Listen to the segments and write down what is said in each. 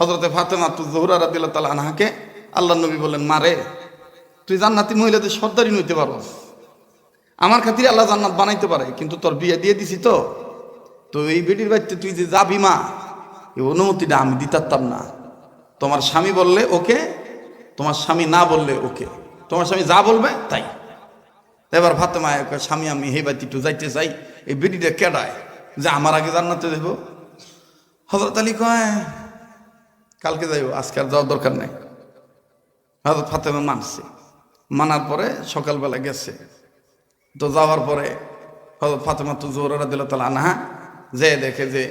হযরতে ফাতেমা জোহরা রাদিয়াল্লাহু তাআলা আনহাকে আল্লাহর নবী বললেন, মারে তুই জান্নাতি মহিলাদের সর্দারিন হইতে পারোস, আমার খাতিরে আল্লাহ জান্নাত বানাইতে পারে, কিন্তু তোর বিয়ে দিয়ে দিছি তো, তো এই বেটির বাড়িতে তুই যে যাবি মা, এই অনুমতিটা আমি দিতাম না। তোমার স্বামী বললে ওকে, তোমার স্বামী না বললে ওকে, তোমার স্বামী যা বলবে তাই। এবার ফাতেমা স্বামী আমি হে বাড়িতে একটু যাইতে চাই, এই বেটিটা কেডায় যে আমার আগে জান্নাতে দেব? হযরত আলী কয় কালকে যাইও, আজকে আর যাওয়ার দরকার নেই। হযরত ফাতেমা মানছে, মানার পরে সকালবেলা গেছে। তো যাওয়ার পরে হযরত ফাতেমা জোহরা রাদিয়াল্লাহু তাআলা আনহা যে দেখে যে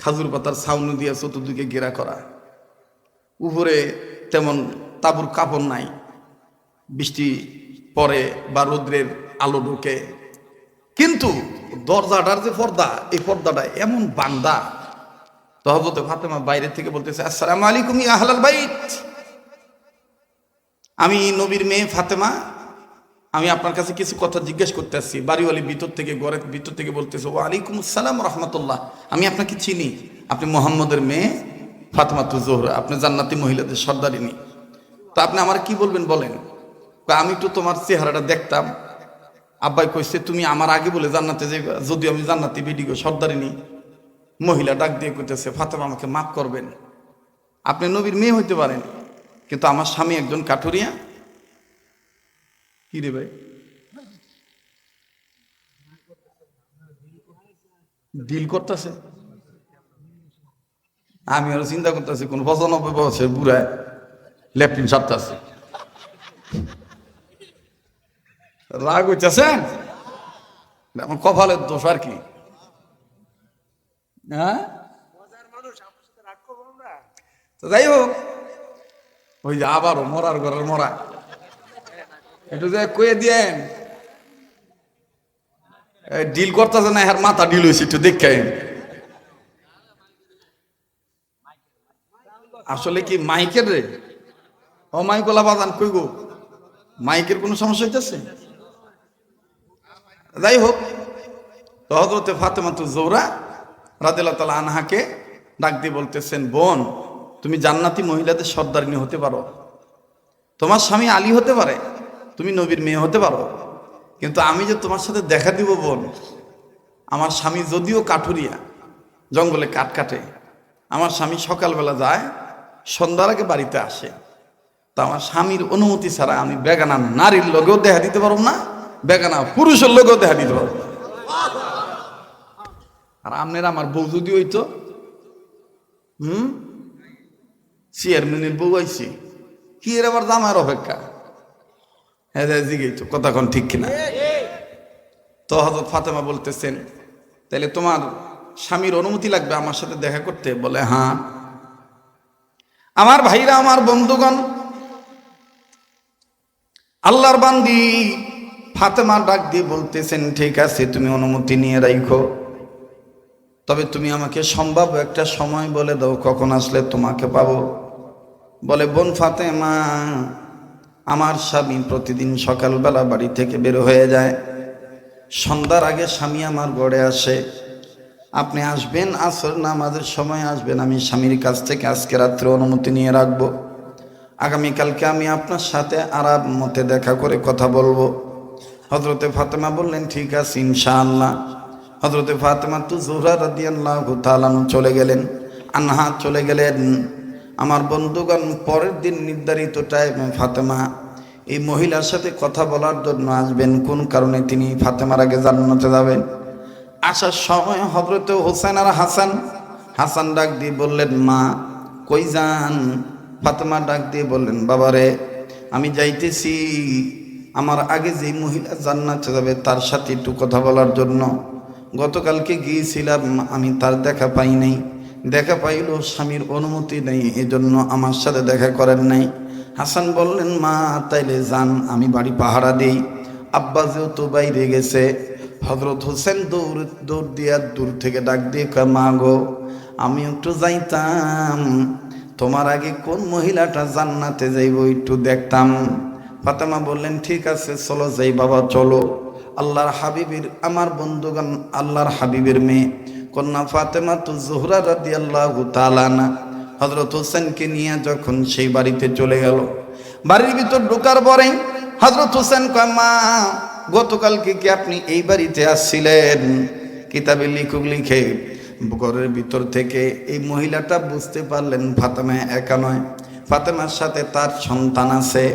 খাজুর পাতার ছাউনি দিয়ে চতুর্দিকে ঘেরা করা, উপরে তেমন তাঁবুর কাপড় নাই, বৃষ্টি পরে বা রৌদ্রের আলো ঢুকে, কিন্তু দরজাটার যে পর্দা, এই পর্দাটা এমন বান্দা। তো হযরত ফাতেমা বাইরে থেকে বলতেছে, আসসালামু আলাইকুম ইয়া আহলাল বাইত, আমি নবীর মেয়ে ফাতেমা, আমি আপনার কাছে কিছু কথা জিজ্ঞেস করতে আসছি। বাড়িওয়ালি ভিতর থেকে, ঘরের ভিতর থেকে বলতেছে, ওয়া আলাইকুম আসসালাম রাহমাতুল্লাহ, আমি আপনাকে চিনি, আপনি মুহাম্মদের মেয়ে ফাতেমা জোহরা, আপনি জান্নাতি মহিলাদের সর্দারিনী। তো আপনি আমার কি বলবেন বলেন? আমি তো তোমার চেহারাটা দেখতাম, আব্বাই কইছে তুমি আমার আগে বলে জান্নাতে যাইবা, যদিও আমি জান্নাতি বেটি গো, সর্দারিনী। মহিলা ডাক দিয়ে কইতেছে, ফাতেমা আমাকে মাফ করবেন, আপনি নবীর মেয়ে হইতে পারেন, কিন্তু আমার স্বামী একজন কাঠুরিয়া। কি রে ভাই, ডিল করতেছে? আমি আরো চিন্তা করতেছি কোন 95 বছর বুড়া ল্যাপটিন সারতেছে। রাগ হইতেছে, আমার কপালের দোষ আর কি। হ্যাঁ, তো যাই হোক, ওই যে আবারও মরার ঘরের মরা, একটু যে কয়ে দিয়েন ডিল করতেছে না, হ্যাঁ মাথা ডিল হয়েছে, একটু দেখে। আসলে কি মাইকের রে? ও মাইকলা বাজান কই গো, মাইকের কোনো সমস্যা হইতেছে? যাই হোক, তো হযরতে ফাতেমা জোহরা রাদিয়াল্লাহু তাআলা আনহাকে ডাক দিয়ে বলতেছেন, বোন তুমি জান্নাতি মহিলাদের সর্দারিনী হতে পারো, তোমার স্বামী আলী হতে পারে, তুমি নবীর মেয়ে হতে পারো, কিন্তু আমি যে তোমার সাথে দেখা দিব বোন, আমার স্বামী যদিও কাঠুরিয়া, জঙ্গলে কাঠ কাটে, আমার স্বামী সকালবেলা যায়, সন্ধ্যার আগে বাড়িতে আসে, তা আমার স্বামীর অনুমতি ছাড়া আমি বেগানা নারীর লোকেও দেখা দিতে পারব না, বেগানা পুরুষের লোকেও দেখা দিতে পারব না। আর আপনার আমার বউ যদি হইতো, চেয়ারম্যানের বউ আইছি, কি এর আবার জামার অপেক্ষা? হ্যাঁ জিগেই তো কথা কোন ঠিক কিনা? তো হযরত ফাতেমা বলতেছেন, তাহলে তোমার স্বামীর অনুমতি লাগবে আমার সাথে দেখা করতে? বলে হ্যাঁ। আমার ভাইরা, আমার বন্ধুগণ, আল্লাহর বান্দি ফাতেমা ডাক দিয়ে বলতেছেন, ঠিক আছে তুমি অনুমতি নিয়ে রাখো, তবে তুমি আমাকে সম্ভাব্য একটা সময় বলে দাও কখন আসলে তোমাকে পাবো। বলে, বোন ফাতেমা, আমার স্বামী প্রতিদিন সকালবেলা বাড়ি থেকে বের হয়ে যায়, সন্ধ্যার আগে স্বামী আমার ঘরে আসে, আপনি আসবেন আসর নামাজের সময় আসবেন, আমি স্বামীর কাছ থেকে আজকে রাত্রে অনুমতি নিয়ে রাখবো, আগামীকালকে আমি আপনার সাথে আরাম মতে দেখা করে কথা বলবো। হযরতে ফাতেমা বললেন, ঠিক আছে ইনশাআল্লাহ। হযরতে ফাতেমা জোহরা রাদিয়াল্লাহু তাআলা চলে গেলেন, আনহা চলে গেলেন। আমার বন্ধুগণ, পরের দিন নির্ধারিত টাইমে ফাতেমা এই মহিলার সাথে কথা বলার জন্য আসবেন। কোন কারণে তিনি ফাতেমার আগে জান্নাতে যাবেন। আসার সময় হযরতে হোসেন আর হাসান ডাক দিয়ে বললেন, মা কই যান? ফাতেমা ডাক দিয়ে বললেন, বাবারে আমি যাইতেছি আমার আগে যে মহিলা জান্নাতে যাবে তার সাথে একটু কথা বলার জন্য। গতকালকে গিয়েছিলাম, আমি তার দেখা পাই নাই, দেখা পাইল স্বামীর অনুমতি নেই, এজন্য আমার সাথে দেখা করেন নাই। হাসান বললেন, মা তাইলে যান, আমি বাড়ি পাহারা দেই, আব্বা যেহেতু বাইরে গেছে। হযরত হোসেন দৌড় দিয়া দূর থেকে ডাক দিয়ে কয়, মা গো আমি একটু যাইতাম, তোমার আগে কোন মহিলাটা জান্নাতে যাইব একটু দেখতাম। ফাতেমা বললেন, ঠিক আছে চলো যাই বাবা, চলো। আল্লাহর হাবিবের, আমার বন্ধুগণ, আল্লাহর হাবিবের মেয়ে কন্যা ফাতেমা জোহরা রাদিয়াল্লাহু তাআলা আনহা হযরত হোসেনকে নিয়ে যখন সেই বাড়িতে চলে গেল, বাড়ির ভিতর ঢোকার পরেই হযরত হোসেন কয়, মা গতকালকে কি আপনি এই বাড়িতে আসছিলেন? কিতাবে লিখে ঘরের ভিতর থেকে এই মহিলাটা বুঝতে পারলেন ফাতেমা একা নয়, ফাতেমার সাথে তার সন্তান আছে।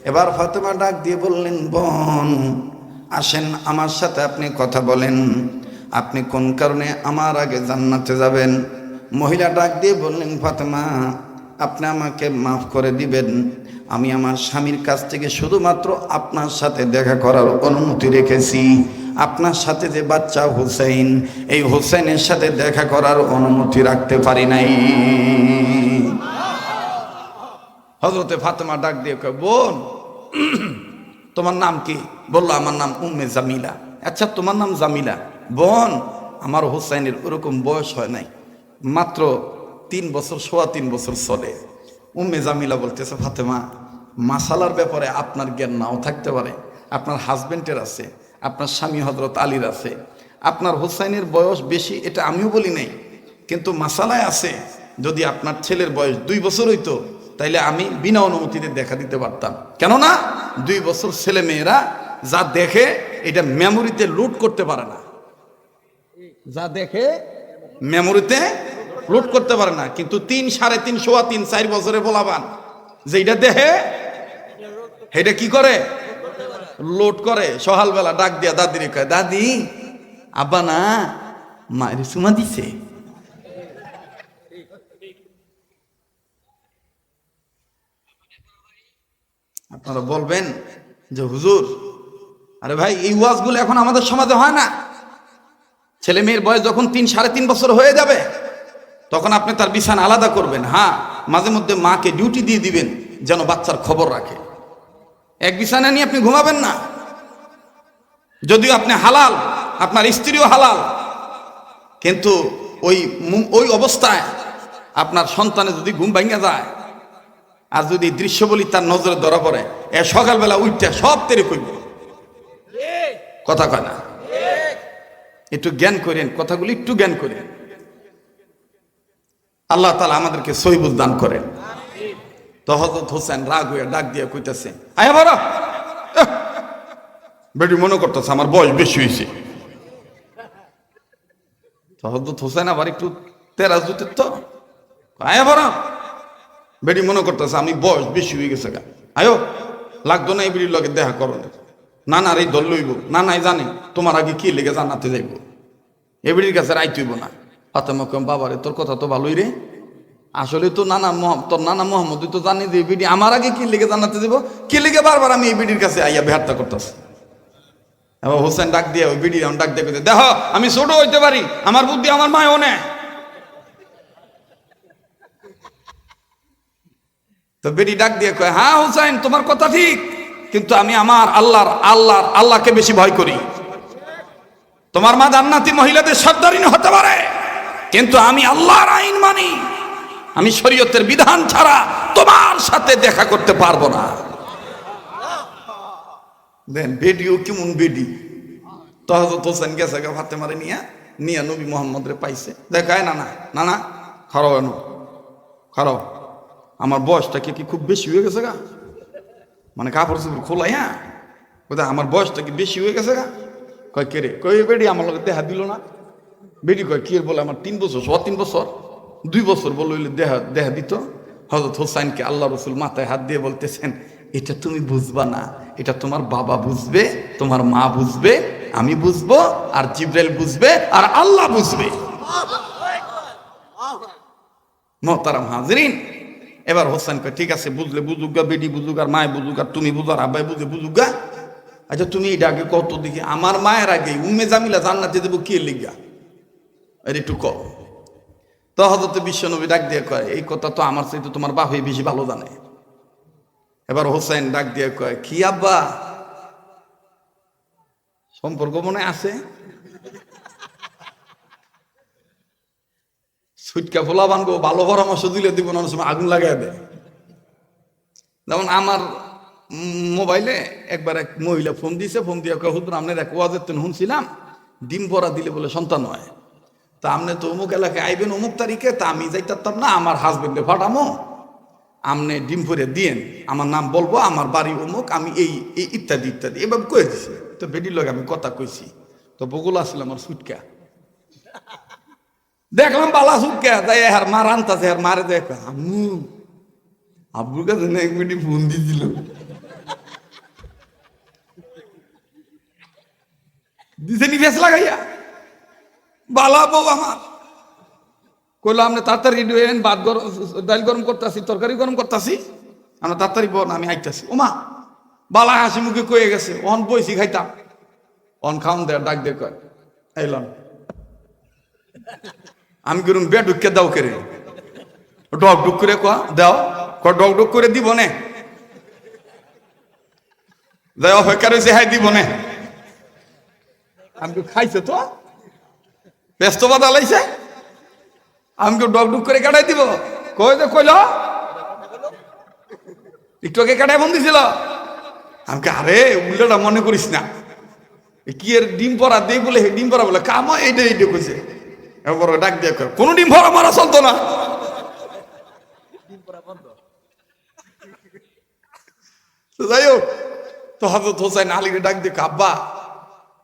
এবার ফাতেমা ডাক দিয়ে বললেন, বোন আসেন আমার সাথে আপনি কথা বলেন, আপনি কোন কারণে আমার আগে জান্নাতে যাবেন? মহিলা ডাক দিয়ে বললেন, ফাতেমা আপনি আমাকে মাফ করে দিবেন, আমি আমার স্বামীর কাছ থেকে শুধুমাত্র আপনার সাথে দেখা করার অনুমতি রেখেছি, আপনার সাথে যে বাচ্চা হুসাইন, এই হুসাইনের সাথে দেখা করার অনুমতি রাখতে পারি নাই। হযরতে ফাতেমা ডাক দিয়ে কয়, বোন তোমার নাম কি? বললো, আমার নাম উম্মে জামিলা। আচ্ছা তোমার নাম জামিলা। বোন আমার হুসাইনের ওরকম বয়স হয় নাই, মাত্র 3 বছর, 3.25 বছর চলে। উম্মে জামিলা বলতেছে, ফাতেমা মাসালার ব্যাপারে আপনার জ্ঞান নাও থাকতে পারে, আপনার হাজবেন্ডের আছে, আপনার স্বামী হযরত আলীর আছে, আপনার হুসাইনের বয়স বেশি এটা আমিও বলি নাই, কিন্তু মাসালায় আছে যদি আপনার ছেলের বয়স 2 বছর হইতো তাইলে আমি বিনা অনুমতিতে দেখা দিতে পারতাম। কেননা 2 বছর ছেলে মেয়েরা যা দেখে এটা মেমোরিতে লোড করতে পারে না, যা দেখে মেমোরিতে লোড করতে পারে না, কিন্তু 3, 3.5, 3.25, 4 বছরে বলাবান যেটা দেখে এটা কি করে? লোড করে। সকালবেলা ডাক দিয়া দাদিরে কয়, দাদি আব্বা না মায়ের চুমা দিছে। আপনারা বলবেন যে হুজুর, আরে ভাই এই ওয়াজগুলো এখন আমাদের সমাজে হয় না। ছেলে মেয়ের বয়স যখন 3, 3.5 বছর হয়ে যাবে তখন আপনি তার বিছানা আলাদা করবেন। হ্যাঁ, মাঝে মধ্যে মাকে ডিউটি দিয়ে দিবেন যেন বাচ্চার খবর রাখে। এক বিছানা নিয়ে আপনি ঘুমাবেন না। যদিও আপনি হালাল, আপনার স্ত্রীও হালাল, কিন্তু ওই অবস্থায় আপনার সন্তানে যদি ঘুম ভাঙা যায় আর যদি দৃশ্য বলি তার নজরে ধরা পড়ে, সকালবেলা উঠতে সব তেরে কইব, কথা কয় না। একটু জ্ঞান করেন, কথাগুলি একটু জ্ঞান করেন। আল্লাহ তাআলা আমাদেরকে সহি বুঝ দান করেন। তো হযরত হোসেন রাগ হয়ে ডাক দিয়ে কইতেছে, আয়া বড় বেটি মনে করতেছে আমার বয়স বেশি হয়েছে। তো হযরত হোসেন আবার একটু তেরাজ দিতে, তো আয়া বড় বেটি মনে করতেছে আমি বয়স বেশি হয়ে গেছে গা, আয়ো লাগতো না এই বেটির লগে দেখা করো। না না এই দল লইব, না নাই জানি তোমার আগে কি লেগে জান্নাতে যাইব, এ বেটির কাছে রাইত হইব না। ফাতেমা কম, বাবারে তোর কথা তো ভালোই রে, আসলে তো তোর নানা মোহাম্মদ তো জানি যে বিডি আমার আগে কি লেগে জান্নাতে যাব, কি লেগে বারবার আমি এই বিডির কাছে আইয়া বেহারটা করতেছি। এবার হোসেন ডাক দিয়ে ওই বিডি ডাক দিয়ে দেখো আমি ছোট হইতে পারি, আমার বুদ্ধি আমার মায়ও নেয়। তো বেটি ডাক দিয়ে কয়, হ্যাঁ হোসেন তোমার কথা ঠিক, কিন্তু আমি আমার আল্লাহকে বেশি ভয় করি। তোমার মা জান্নাতি মহিলাদের সর্দারিনী হতে পারে, কিন্তু আমি আল্লাহর আইন মানি, আমি শরীয়তের বিধান ছাড়া তোমার সাথে দেখা করতে পারবো না। দেন বেডিও কেমন বেডি। তো হযরত হোসেন গেছে ফাতেমারে নিয়ে নবী মুহাম্মদ রে পাইছে, দেখায় না না না না খারাপ এনো খারাপ, আমার বয়সটা কি খুব বেশি হয়ে গেছে গা, মানে কাপড় চোপড় খোলাই, হ্যাঁ কোথায় আমার বয়সটা কি বেশি হয়ে গেছে গা। কয় কে রে? কই বেডি আমার লোক দেখা দিল না। বেডি কয় কি বলে আমার 3 বছর, 3 বছর 2 বছর বলে দেখা দিত। হযরত হোসাইনকে আল্লাহ রসুল মাথায় হাত দিয়ে বলতেছেন, এটা তুমি বুঝবা না, এটা তোমার বাবা বুঝবে, তোমার মা বুঝবে, আমি বুঝবো, আর জিবরাইল বুঝবে, আর আল্লাহ বুঝবে। মোহতারাম হাজরিন, এবার হোসেন কয় ঠিক আছে বুঝলে বুঝুক গা, বেডি বুঝুক, আর মায় বুঝুক, আর তুমি বুঝো, আর আব্বাই বুঝুক গা। আচ্ছা তুমি এটা আগে কত দিকে আমার মায়ের আগে উম্মে জামিলা জান্নাতে দেবো কে লিগা, এর একটু ক। তো হযরত বিশ্বনবী ডাক দিয়ে কয়, এই কথা তো আমার চাইতে তোমার বাপই বেশি ভালো জানে। এবার হোসেন ডাক দিয়ে কয়, কি আব্বা সম্পর্ক মনে আছে? সুটকা ফোলা বানবো, ভালো পরামর্শ দিলে দিব, না সময় আগুন লাগাই দেয়। যেমন আমার মোবাইলে একবার এক মহিলা ফোন দিয়েছে, ফোন দিয়ে কয় হুজুর আপনার এক ওয়াজের শুনছিলাম ডিম বড়া দিলে বলে সন্তান হয়। তা আপনি তো অমুক এলাকায় আইবেন অমুক তারিখে, তা আমি যাইতাম না, আমার হাজবেন্ডে ফাটামো, আপনি ডিম ভরে দিয়েন, আমার নাম বলবো, আমার বাড়ি অমুক, আমি এই এই ইত্যাদি ইত্যাদি এভাবে কয়ে দিছি। তো বেডির লগে আমি কথা কইছি, তো বগুল আসলে আমার সুটকা দেখলাম বালা সুটকা যাই আর মার আনতাছে, আর মারে দেখ আম্মু আব্বুর কাছে না এক মিনিট ফোন দিয়েছিল, দিছে নি ফেস লাগাইয়া বালা বউ আমার। কইলো আপনি তাড়াতাড়ি রেডি হইেন, ভাত গরম, ডাল গরম করতেছি, তরকারি গরম করতেছি, আমরা তাড়াতাড়ি বোন আমি আইতাছি। ওমা বালা হাসি মুখে কয়ে গেছে, অন বইছি খাইতাম, অন খাওন দেয় ডাক দিয়ে কয় এলাম। আমি করুন বে ঢুকে দাও করে, ডক ডুক করে কয়া দাও, ডক ডক করে দিব নে, যাই অপেক্ষা রয়েছে, হ্যাঁ দিব নে। আমি খাইছে তো ব্যস্ত বাদ আলাইছে, আমি ডক ডুক করে কাটাই দিব, কই যে কইল একটু আগে কাটাই ফোন দিছিল। আমি আরে উল্টাটা মনে করিস না, কি এর ডিম পরা দেই বলে ডিম পরা বলে কাম এইটা এইটা কইছে, এবার ডাক দিয়ে কোনো ডিম ভরা মারা চলতো না। যাই হোক, তো হযরত হোসেন আলীকে ডাক দিয়ে আব্বা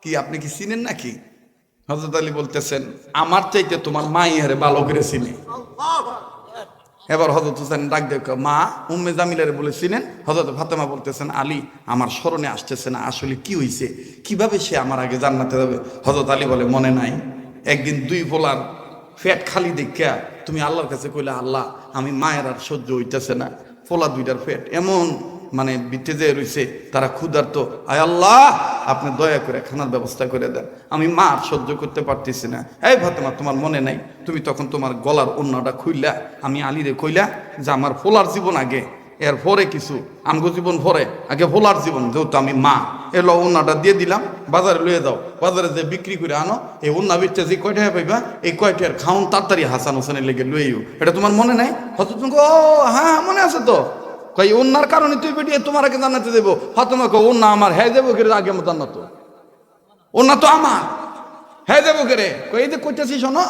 কি আপনি কি চিনেন নাকি? হযরত আলী বলতেছেন আমার চাইতে তোমার মাই হারে ভালো করে চিনে। এবার হযরত হোসেন ডাক দিয়ে মা উম্মে জামিলারে বলে চিনেন? হযরত ফাতেমা বলতেছেন আলী আমার স্মরণে আসতেছে না আসলে কি হইছে, কিভাবে সে আমার আগে জান্নাতে যাবে। হযরত আলী বলে মনে নাই একদিন দুই পোলার ফ্যাট খালি দেখা তুমি আল্লাহর কাছে কইলে আল্লাহ আমি মায়ের আর সহ্য হইতেছে না, পোলা দুইটার ফ্যাট এমন মানে বিতে যে রয়েছে, তারা ক্ষুধার্ত, আয় আল্লাহ আপনি দয়া করে খানার ব্যবস্থা করে দেন, আমি মা আর সহ্য করতে পারতেছি না। এই ফাতেমা তোমার মনে নাই তুমি তখন তোমার গলার ওড়নাটা খুইলা আমি আলীরে কইলা যে আমার ফোলার জীবন আগে, এর পরে কিছু আমগো জীবন পরে, আগে ফোলার জীবন, যেহেতু আমি মা এলো ওড়নাটা দিয়ে দিলাম, বাজারে লয়ে যাও, বাজারে যে বিক্রি করে আনো, এই ওড়না বিচতে যে কয়টা পাইবা এই কয়টার খাউন তাড়াতাড়ি হাসান হোসেনের লেগে লইও, এটা তোমার মনে নাই? হয়তো তুমি ও হ্যাঁ মনে আছে তো, কই ওনার কারণে তুই বেরিয়ে তোমার আগে জান্নাতে দেবো। ফাতেমা কো ওনা আমার, হ্যাঁ দেবো কে আগে আমার জান্নাত, ওনা তো আমার, হ্যাঁ দেবো কে রে, কই এই যে কইতেছি শোনো।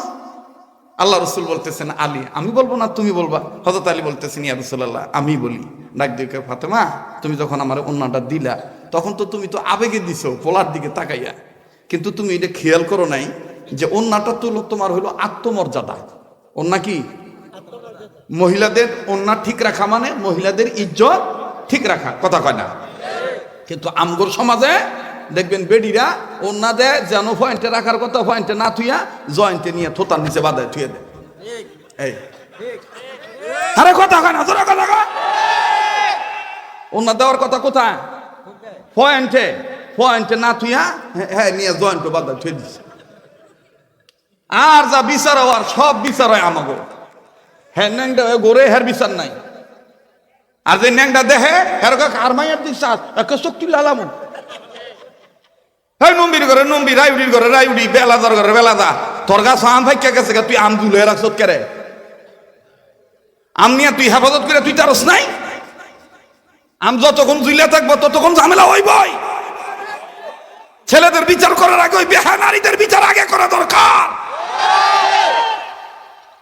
আল্লাহ রসুল বলতেছেন আলী আমি বলবো না তুমি বলবা? হযরত আলী বলতেছেন ইয়া রাসূলুল্লাহ আমি বলি। ডাক দিয়ে ফাতেমা তুমি যখন আমার ওন্নাটা দিলা তখন তো তুমি তো আবেগে দিছো পোলার দিকে তাকাইয়া, কিন্তু তুমি এটা খেয়াল করো নাই যে ওন্নাটা তো তোমার হলো আত্মমর্যাদা। ওন্না কি? মহিলাদের ওন্না ঠিক রাখা মানে মহিলাদের ইজ্জত ঠিক রাখা, কথা কয় না? কিন্তু আমগর সমাজে দেখবেন বেডিরা ওন্না দেয় যেন পয়েন্টে রাখার কথা পয়েন্টে না থুইয়া জয়েন্টে নিয়ে থোতার নিচে বাঁধায় থুয়ে দেয়। এই আরে কথা কয় না, তোরা কথা কয়, ওন্না দেওয়ার কথা কোথায়? পয়েন্টে, পয়েন্টে না থুইয়া হ্যাঁ নিয়ে জয়েন্টে বাঁধায় থুয়ে দিচ্ছে। আর যা বিচার হওয়ার সব বিচার হয় আমাগো, হ্যাঁ ন্যাংটা গোরে হের বিচার নাই। আর যে ন্যাংটা দেহে হের আর মাইয়ার বিশ্বাস একটা শক্তি লালামো, হ্যাঁ নম্বির ঘরে নম্বি, রাইউডির ঘরে রাইউডি, বেলাদার ঘরে বেলাদা। তোর গাছ আম ভাইকা গেছে, তুই আম দুলে রাখছত কেরে? আম নিয়ে তুই হেফাজত করে তুই তারস নাই? আম যতক্ষণ জুইলে থাকবো ততক্ষণ ঝামেলা হইবই। ছেলেদের বিচার করার আগে ওই বেহা নারীদের বিচার আগে করা দরকার,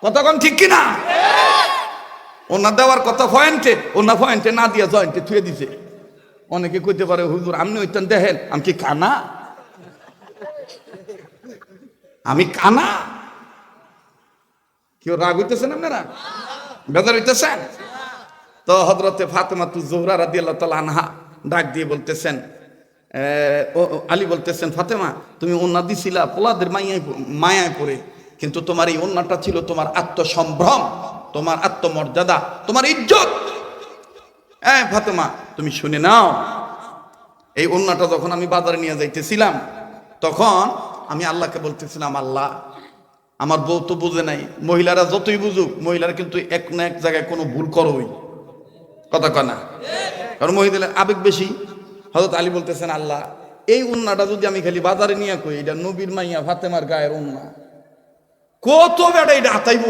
কতক্ষণ ঠিক কিনা? ওনা দেওয়ার কথা পয়েন্টে, ওনা পয়েন্টে না দিয়া জয়েন্টে থুয়ে দিছে। অনেকে কইতে পারে হুজুর আপনি ওইটান দেখেন আমি কি কানা? আমি কানা? কেউ রাগ হইতেছেন আপনারা? বেজার হইতেছেন? তো হযরতে ফাতেমা জোহরা রাদিয়াল্লাহু তাআলা আনহা ডাক দিয়ে বলতেছেন আলী বলতেছেন ফাতেমা তুমি ওন্না দিছিলা পোলাদের মায়ায় পড়ে, কিন্তু তোমার এই ওন্নাটা ছিল তোমার আত্মসম্ভ্রম, তোমার আত্মমর্যাদা, তোমার ইজ্জত। ফাতেমা তুমি শুনে নাও, এই ওন্নাটা যখন আমি বাজারে নিয়ে যাইতেছিলাম তখন আমি আল্লাহকে বলতেছিলাম আল্লাহ আমার বউ তো বুঝে নাই, মহিলারা যতই বুঝুক মহিলারা কিন্তু এক না এক জায়গায় কোনো ভুল করোই, কথা কয় না? কারণ মহিলাদের আবেগ বেশি। হযরত আলী বলতেছেন আল্লাহ এই ওন্নাটা যদি আমি খালি বাজারে নিয়ে কই এটা নবীর মাইয়া ফাতেমার গায়ের ওন্না, কত বেটা এটা হাতাইব,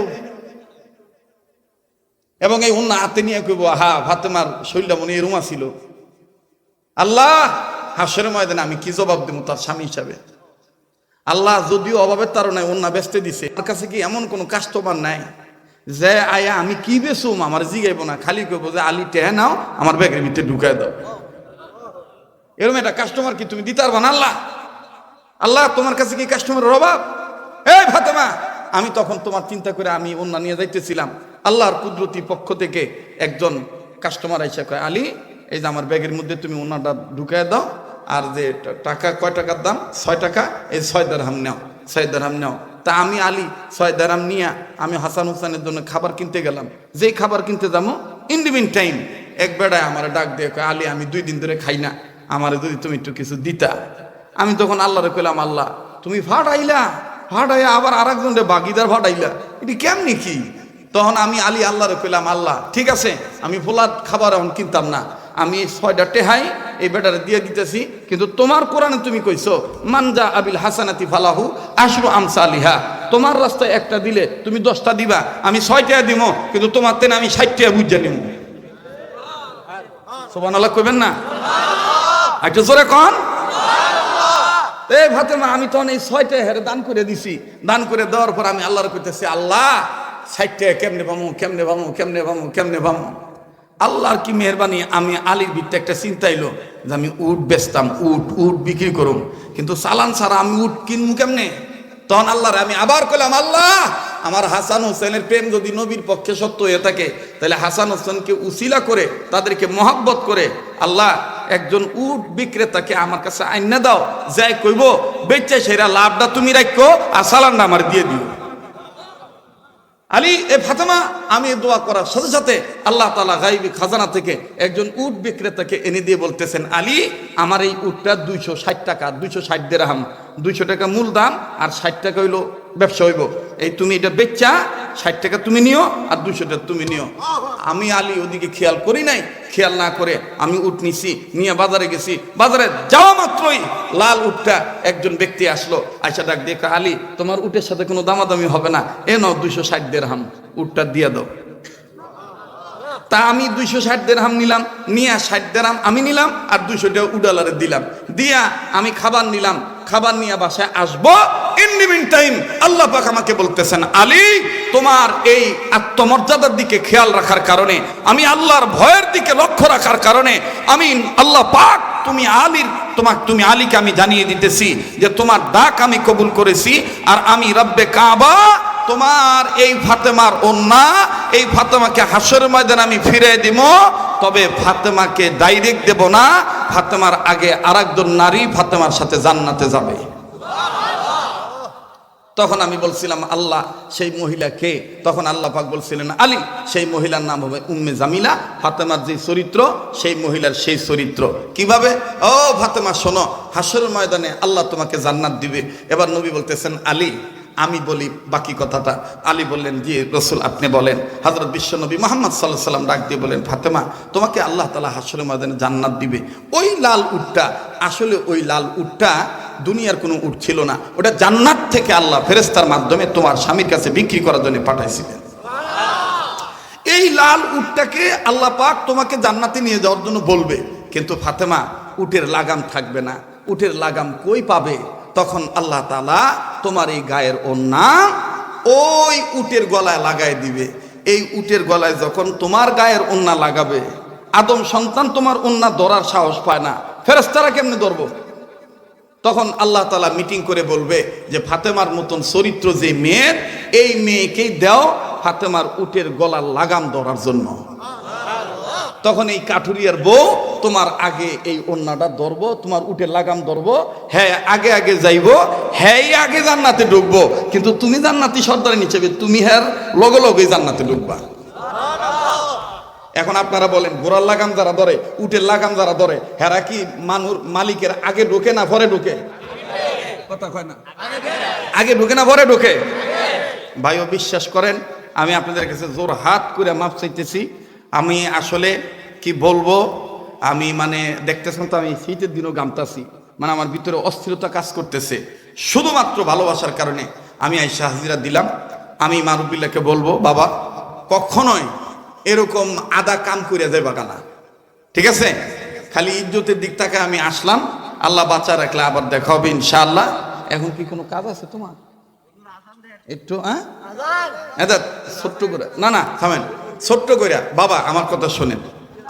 এবং এই ওন্না হাতে নিয়ে কইব হা ফাতেমার শরীরটা মনে এরুমা ছিল। আল্লাহ হাসরের ময়দানে আমি কি জবাব দেবো তার স্বামী হিসাবে? আল্লাহ যদিও অভাবের তাড়নায় অন্য বেচতে দিছে, আমার কাছে কি এমন কোনো কাস্টমার নাই যে আয়া আমি কি বেচুম আমার জিগাইব না, খালি কইব যে আলী টেহা নাও আমার ব্যাগের ভিতরে ঢুকায় দাও। এরকম একটা কাস্টমার কি তুমি দিতে পারবা না? আল্লাহ আল্লাহ তোমার কাছে কি কাস্টমারের অভাব? এই ফাতেমা, আমি তখন তোমার চিন্তা করে আমি অন্য নিয়ে যাইতেছিলাম, আল্লাহর কুদরতি পক্ষ থেকে একজন কাস্টমার আইসা কয়, আলী এই যে আমার ব্যাগের মধ্যে তুমি ওনাটা ঢুকায় দাও, আর যে টাকা কয় টাকার দাম? 6 টাকা, এই 6 দিরহাম নাও, 6 দিরহাম নাও। তা আমি আলী 6 দিরহাম নিয়ে আমি হাসান হুসানের জন্য খাবার কিনতে গেলাম। যেই খাবার কিনতে যাবো ইন দি মিন টাইম এক বেড়ায় আমার ডাক দিয়ে কয়, আলী আমি 2 দিন ধরে খাই না, আমারে যদি তুমি একটু কিছু দিতা। আমি তখন আল্লাহরে কইলাম, আল্লাহ তুমি ফাটাইলা, ফাটাইয়া আবার আরেকজনরে বাগিদার ফাটাইলা, এটি কেমনি কি? তখন আমি আলী আল্লাহরে কইলাম, আল্লাহ ঠিক আছে আমি ফোলার খাবার এখন কিনতাম না, আমি 6টা টেহাই এই বেটারে দিয়ে দিতেছি, কিন্তু তোমার কোরআনে তুমি কইছো মানজা আবিল হাসানাতি ফালাহু আশরু আমসালিহা, তোমার রাস্তায় একটা দিলে তুমি 10টা দিবা, আমি 6 টাকা দিব, কিন্তু তোমার তেনে আমি 60 টাকা বুঝা নিব। সুবহানাল্লাহ কইবেন না? একটু জোরে কোন। এই ফাতেমা, আমি তখন এই 6 টাকা হেরে দান করে দিছি। দান করে দেওয়ার পর আমি আল্লাহর কইতেছি, আল্লাহ 60 টাকা কেমনে পামু, কেমনে পামু, কেমনে পামু, কেমনে পামু? আল্লাহর কি মেহরবানি, আমি আলীর ভিতরে একটা চিন্তা এলো যে আমি উট বেচতাম, উট বিক্রি করুম, কিন্তু চালান ছাড়া আমি উট কিনবো কেমনে? তখন আল্লাহর আমি আবার কইলাম, আল্লাহ আমার হাসান হোসেনের প্রেম যদি নবীর পক্ষে সত্য হয়ে থাকে, তাহলে হাসান হোসেনকে উসিলা করে তাদেরকে মহব্বত করে আল্লাহ একজন উট বিক্রেতাকে আমার কাছে আইনা দাও, যাই কইব বেচে সেরা লাভটা তুমি রাখো আর চালানটা আমার দিয়ে দিও। আলী এ ফাতেমা, আমি দোয়া করার সাথে সাথে আল্লাহ তাআলা গায়বী খাজানা থেকে একজন উট বিক্রেতাকে এনে দিয়ে বলতেছেন, আলী আমার এই উটটা 260 টাকা, 260 দিরহাম, 200 টাকা মূল দাম আর 60 টাকা হইলো ব্যবসা হইব, এই তুমি এটা বেচা 60 টাকা তুমি নিও আর 200 টাকা তুমি নিও। আমি আলী ওদিকে খেয়াল করি নাই, খেয়াল না করে আমি উট নিছি, নিয়ে বাজারে গেছি। বাজারে যাওয়া মাত্রই লাল উটটা একজন ব্যক্তি আসলো, আয়সা ডাক দিয়ে, আলী তোমার উটের সাথে কোনো দামাদামি হবে না, এ নাও 260 দিরহাম, উটটা দিয়ে দাও। তা আমি 260 দিরহাম নিলাম, নিয়ে 60 দিরহাম আমি নিলাম আর 200 টাকা উডালারে দিলাম, দিয়া আমি খাবার নিলাম, খাবার নিয়ে বাসায় আসবো। ইন দি মিন টাইম আল্লাহ পাক আমাকে বলতেছেন, আলী তোমার এই আত্মমর্যাদার দিকে খেয়াল রাখার কারণে, আমি আল্লাহর ভয়ের দিকে লক্ষ্য রাখার কারণে আমি আল্লাহ পাক তুমি আলীকে আমি জানিয়ে দিতেছি যে তোমার ডাক আমি কবুল করেছি, আর আমি রব্বে কাবা তোমার এই ফাতেমার ওন্না, এই ফাতেমাকে হাসরের ময়দানে আমি ফিরে দিব। তবে ফাতেমাকে ডাইরেক্ট দেব না, ফাতেমার আগে আরেকজন নারী ফাতেমার সাথে জান্নাতে যাবে। তখন আমি বলছিলাম, আল্লাহ সেই মহিলা কে? তখন আল্লাহ পাক বলছিলেন, আলী সেই মহিলার নাম হবে উম্মে জামিলা, ফাতেমার যে চরিত্র সেই মহিলার সেই চরিত্র। কিভাবে? ও ফাতেমা শোনো, হাসরের ময়দানে আল্লাহ তোমাকে জান্নাত দিবে। এবার নবী বলতেছেন, আলী আমি বলি বাকি কথাটা। আলী বললেন, জি রসুল আপনি বলেন। হযরত বিশ্বনবী মুহাম্মদ সাল্লাল্লাহু আলাইহি ওয়াসাল্লাম ডাক দিয়ে বলেন, ফাতেমা তোমাকে আল্লাহ তাআলা হাসরের ময়দানে জান্নাত দিবে। ওই লাল উটটা, আসলে ওই লাল উটটা দুনিয়ার কোনো উট ছিল না, ওটা জান্নাত থেকে আল্লাহ ফেরেশতার মাধ্যমে তোমার স্বামীর কাছে বিক্রি করার জন্য পাঠাইছিলেন। এই লাল উটটাকে আল্লাহ পাক তোমাকে জান্নাতে নিয়ে যাওয়ার জন্য বলবে, কিন্তু ফাতেমা উটের লাগাম থাকবে না। উটের লাগাম কই পাবে? তখন আল্লাহ তাআলা তোমার এই গায়ের ওন্না ওই উটের গলায় লাগাই দিবে। এই উটের গলায় যখন তোমার গায়ের ওন্না লাগাবে, আদম সন্তান তোমার ওন্না ধরার সাহস পায় না, ফেরেশতারা কেমনে ধরবো? তখন আল্লাহ তাআলা মিটিং করে বলবে যে ফাতেমার মতন চরিত্র যে মেয়ের, এই মেয়েকেই দাও ফাতেমার উটের গলার লাগাম ধরার জন্য। তখন এই কাঠুরিয়ার বউ তোমার আগে এই ওন্নাটা ধরবো, তোমার উটের লাগাম ধরবো, হ্যাঁ আগে আগে যাইবো, হ্যাঁ আগে জান্নাতে ঢুকবো, কিন্তু তুমি জান্নাতি সর্দারে নিচে, তুমি হ্যাঁ লগে লগে জান্নাতে ঢুকবা। এখন আপনারা বলেন, ঘোড়ার লাগাম যারা ধরে, উটের লাগাম যারা ধরে, হেরা কি মানুষ মালিকের আগে ঢোকে না পরে ঢোকে? কথা কয় না, আগে ঢোকে না পরে ঢোকে? ভাইও বিশ্বাস করেন, আমি আপনাদের কাছে জোর হাত করে মাপ চাইতেছি। আমি আসলে কি বলবো, আমি মানে দেখতেছেন তো আমি শীতের দিনও গামতাছি, মানে আমার ভিতরে অস্থিরতা কাজ করতেছে। শুধুমাত্র ভালোবাসার কারণে আমি আইসা হাজিরা দিলাম। আমি মারুবিল্লাহকে বলবো, বাবা কখনোই এরকম আদা কাম করে যাইবা না, ঠিক আছে? খালি ইজ্জতের দিক থেকে আমি আসলাম, আল্লাহ বাঁচা রাখলে আবার দেখা হবে ইনশাআল্লাহ। এখন কি কোনো কাজ আছে তোমার? একটু ছোট্ট করে, না না থামেন, ছোট্ট করে বাবা আমার কথা শোনেন।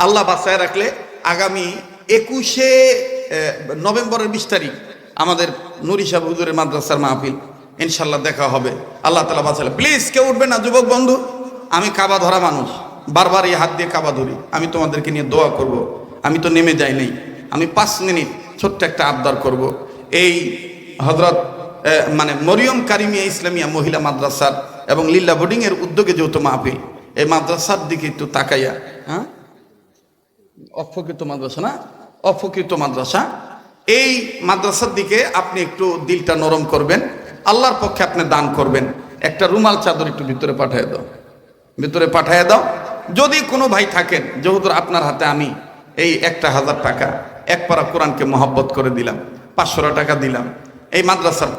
আল্লাহ বাঁচায় রাখলে আগামী 21শে নভেম্বরের 20 তারিখ আমাদের নুরি সাহেব হুজুরের মাদ্রাসার মাহফিল, ইনশাল্লাহ দেখা হবে আল্লাহ তাআলা বাঁচালে। প্লিজ কেউ উঠবে না যুবক বন্ধু, আমি কাবা ধরা মানুষ, বারবার এই হাত দিয়ে কাবা ধরি। আমি তোমাদেরকে নিয়ে দোয়া করব। আমি তো নেমে যাই নাই, আমি 5 মিনিট ছোট্ট একটা আবদার করব। এই হযরত মানে মরিয়ম কারিমিয়া ইসলামিয়া মহিলা মাদ্রাসার এবং লিল্লা বোর্ডিং এর উদ্যোগে যৌথ মাহফিল, এই মাদ্রাসার দিকে একটু তাকাইয়া, হ্যাঁ অফকৃত মাদ্রাসা না, অফকৃত মাদ্রাসা, এই মাদ্রাসার দিকে আপনি একটু দিলটা নরম করবেন, আল্লাহর পক্ষে আপনি দান করবেন। একটা রুমাল চাদর একটু ভিতরে পাঠিয়ে দাও, ভিতরে পাঠিয়ে দাও। যদি কোনো ভাই থাকেন যে হুজুর আপনার হাতে আমি এই 1000 টাকা এক পারা কোরআনকে মহব্বত করে দিলাম, 500 টাকা দিলাম, এই মাদ্রাসার